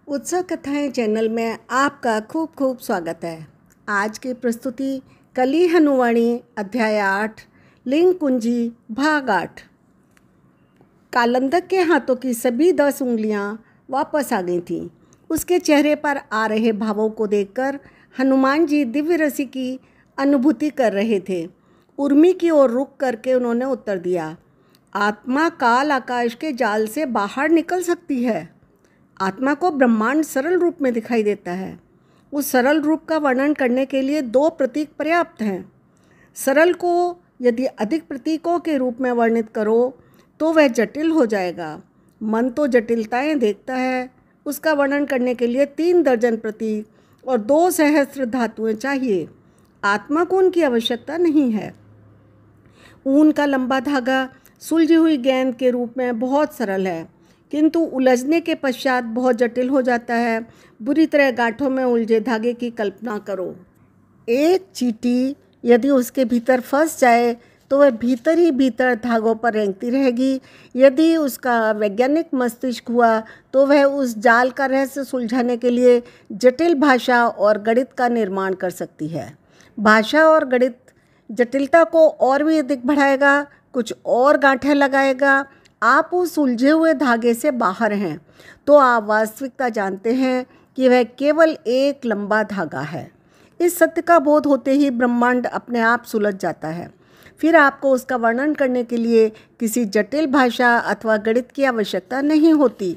उत्सव कथाएं चैनल में आपका खूब खूब स्वागत है। आज की प्रस्तुति कली हनुवाणी अध्याय 8 लिंग कुंजी भाग 8। कालंदक के हाथों की सभी 10 उंगलियां वापस आ गई थीं। उसके चेहरे पर आ रहे भावों को देखकर हनुमान जी दिव्य रसी की अनुभूति कर रहे थे। उर्मी की ओर रुख करके उन्होंने उत्तर दिया, आत्मा काल आकाश के जाल से बाहर निकल सकती है। आत्मा को ब्रह्मांड सरल रूप में दिखाई देता है। उस सरल रूप का वर्णन करने के लिए 2 प्रतीक पर्याप्त हैं। सरल को यदि अधिक प्रतीकों के रूप में वर्णित करो तो वह जटिल हो जाएगा। मन तो जटिलताएं देखता है। उसका वर्णन करने के लिए 3 दर्जन प्रतीक और 2 सहस्त्र धातुएं चाहिए। आत्मा को उनकी आवश्यकता नहीं है। ऊन का लंबा धागा सुलझी हुई गेंद के रूप में बहुत सरल है, किंतु उलझने के पश्चात बहुत जटिल हो जाता है। बुरी तरह गांठों में उलझे धागे की कल्पना करो। एक चींटी यदि उसके भीतर फंस जाए तो वह भीतर ही भीतर धागों पर रेंगती रहेगी। यदि उसका वैज्ञानिक मस्तिष्क हुआ तो वह उस जाल का रहस्य सुलझाने के लिए जटिल भाषा और गणित का निर्माण कर सकती है। भाषा और गणित जटिलता को और भी अधिक बढ़ाएगा, कुछ और गांठें लगाएगा। आप उस उलझे हुए धागे से बाहर हैं तो आप वास्तविकता जानते हैं कि वह केवल एक लंबा धागा है। इस सत्य का बोध होते ही ब्रह्मांड अपने आप सुलझ जाता है। फिर आपको उसका वर्णन करने के लिए किसी जटिल भाषा अथवा गणित की आवश्यकता नहीं होती।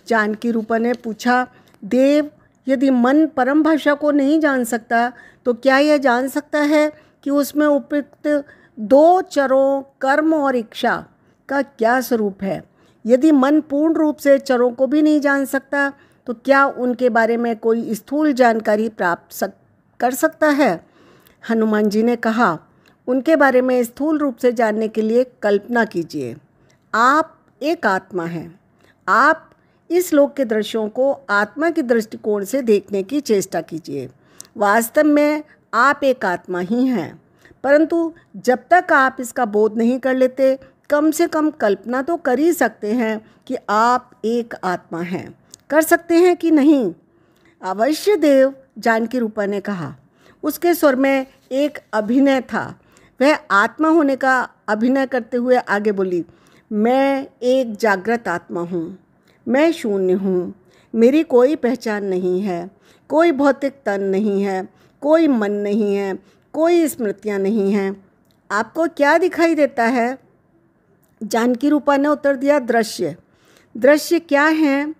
जानकी रूपा ने पूछा, देव, यदि मन परम भाषा को नहीं जान सकता तो क्या यह जान सकता है कि उसमें उपयुक्त 2 चरों कर्म और इच्छा का क्या स्वरूप है? यदि मन पूर्ण रूप से चरों को भी नहीं जान सकता तो क्या उनके बारे में कोई स्थूल जानकारी प्राप्त कर सकता है? हनुमान जी ने कहा, उनके बारे में स्थूल रूप से जानने के लिए कल्पना कीजिए। आप एक आत्मा हैं। आप इस लोक के दृश्यों को आत्मा की दृष्टिकोण से देखने की चेष्टा कीजिए। वास्तव में आप एक आत्मा ही हैं, परंतु जब तक आप इसका बोध नहीं कर लेते, कम से कम कल्पना तो कर ही सकते हैं कि आप एक आत्मा हैं। कर सकते हैं कि नहीं? अवश्य देव, जानकी रूपा ने कहा। उसके स्वर में एक अभिनय था। वह आत्मा होने का अभिनय करते हुए आगे बोली, मैं एक जागृत आत्मा हूँ। मैं शून्य हूँ। मेरी कोई पहचान नहीं है। कोई भौतिक तन नहीं है। कोई मन नहीं है। कोई स्मृतियाँ नहीं हैं। आपको क्या दिखाई देता है? जानकी रूपा ने उत्तर दिया, दृश्य। दृश्य क्या है?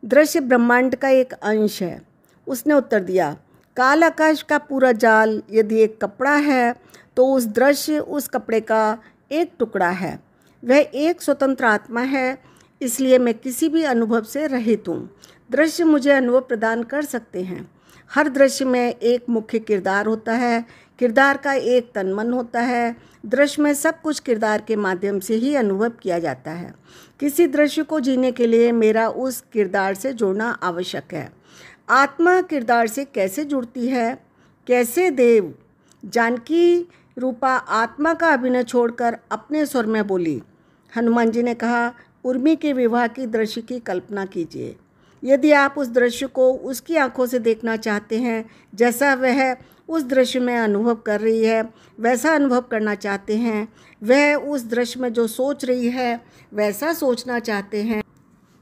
दृश्य ब्रह्मांड का एक अंश है। उसने उत्तर दिया, काल आकाश का पूरा जाल यदि एक कपड़ा है तो उस दृश्य उस कपड़े का एक टुकड़ा है। वह एक स्वतंत्र आत्मा है, इसलिए मैं किसी भी अनुभव से रहित हूँ। दृश्य मुझे अनुभव प्रदान कर सकते हैं। हर दृश्य में एक मुख्य किरदार होता है। किरदार का एक तन मन होता है। दृश्य में सब कुछ किरदार के माध्यम से ही अनुभव किया जाता है। किसी दृश्य को जीने के लिए मेरा उस किरदार से जुड़ना आवश्यक है। आत्मा किरदार से कैसे जुड़ती है? कैसे देव? जानकी रूपा आत्मा का अभिनय छोड़कर अपने स्वर में बोली। हनुमान जी ने कहा, उर्मी के विवाह की दृश्य की कल्पना कीजिए। यदि आप उस दृश्य को उसकी आंखों से देखना चाहते हैं, जैसा वह उस दृश्य में अनुभव कर रही है वैसा अनुभव करना चाहते हैं, वह उस दृश्य में जो सोच रही है वैसा सोचना चाहते हैं,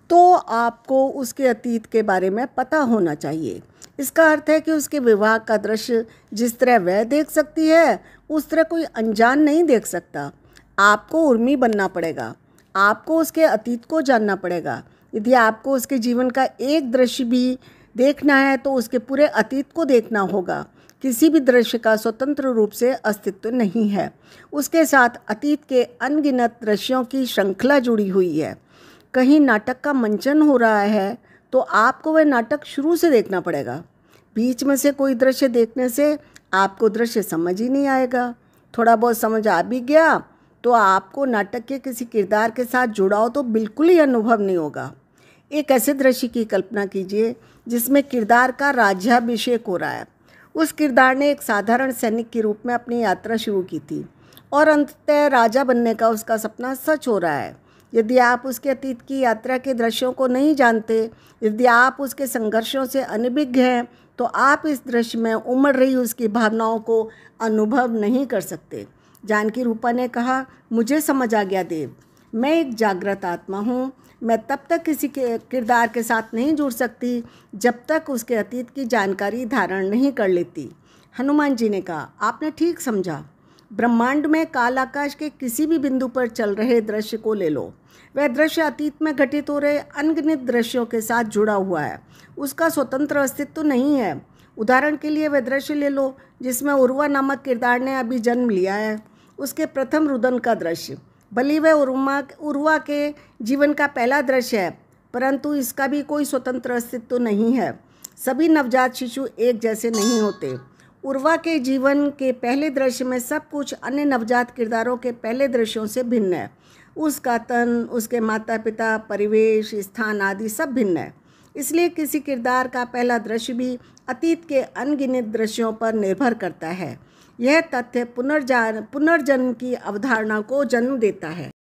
तो आपको उसके अतीत के बारे में पता होना चाहिए। इसका अर्थ है कि उसके विवाह का दृश्य जिस तरह वह देख सकती है उस तरह कोई अनजान नहीं देख सकता। आपको उर्मी बनना पड़ेगा। आपको उसके अतीत को जानना पड़ेगा। यदि आपको उसके जीवन का एक दृश्य भी देखना है तो उसके पूरे अतीत को देखना होगा। किसी भी दृश्य का स्वतंत्र रूप से अस्तित्व नहीं है। उसके साथ अतीत के अनगिनत दृश्यों की श्रृंखला जुड़ी हुई है। कहीं नाटक का मंचन हो रहा है तो आपको वह नाटक शुरू से देखना पड़ेगा। बीच में से कोई दृश्य देखने से आपको दृश्य समझ ही नहीं आएगा। थोड़ा बहुत समझ आ भी गया तो आपको नाटक के किसी किरदार के साथ जुड़ाव तो बिल्कुल ही अनुभव नहीं होगा। एक ऐसे दृश्य की कल्पना कीजिए जिसमें किरदार का राज्याभिषेक हो रहा है। उस किरदार ने एक साधारण सैनिक के रूप में अपनी यात्रा शुरू की थी और अंततः राजा बनने का उसका सपना सच हो रहा है। यदि आप उसके अतीत की यात्रा के दृश्यों को नहीं जानते, यदि आप उसके संघर्षों से अनभिज्ञ हैं, तो आप इस दृश्य में उमड़ रही उसकी भावनाओं को अनुभव नहीं कर सकते। जानकी रूपा ने कहा, मुझे समझ आ गया देव, मैं एक जागृत आत्मा हूँ। मैं तब तक किसी के किरदार के साथ नहीं जुड़ सकती जब तक उसके अतीत की जानकारी धारण नहीं कर लेती। हनुमान जी ने कहा, आपने ठीक समझा। ब्रह्मांड में काल आकाश के किसी भी बिंदु पर चल रहे दृश्य को ले लो, वह दृश्य अतीत में घटित हो रहे अनगिनत दृश्यों के साथ जुड़ा हुआ है, उसका स्वतंत्र अस्तित्व नहीं है। उदाहरण के लिए वह दृश्य ले लो जिसमें उर्वा नामक किरदार ने अभी जन्म लिया है, उसके प्रथम रुदन का दृश्य। भले वह उर्वा के जीवन का पहला दृश्य है, परंतु इसका भी कोई स्वतंत्र अस्तित्व नहीं है। सभी नवजात शिशु एक जैसे नहीं होते। उर्वा के जीवन के पहले दृश्य में सब कुछ अन्य नवजात किरदारों के पहले दृश्यों से भिन्न है। उसका तन, उसके माता पिता, परिवेश, स्थान आदि सब भिन्न है। इसलिए किसी किरदार का पहला दृश्य भी अतीत के अनगिनत दृश्यों पर निर्भर करता है। यह तथ्य पुनर्जन्म की अवधारणा को जन्म देता है।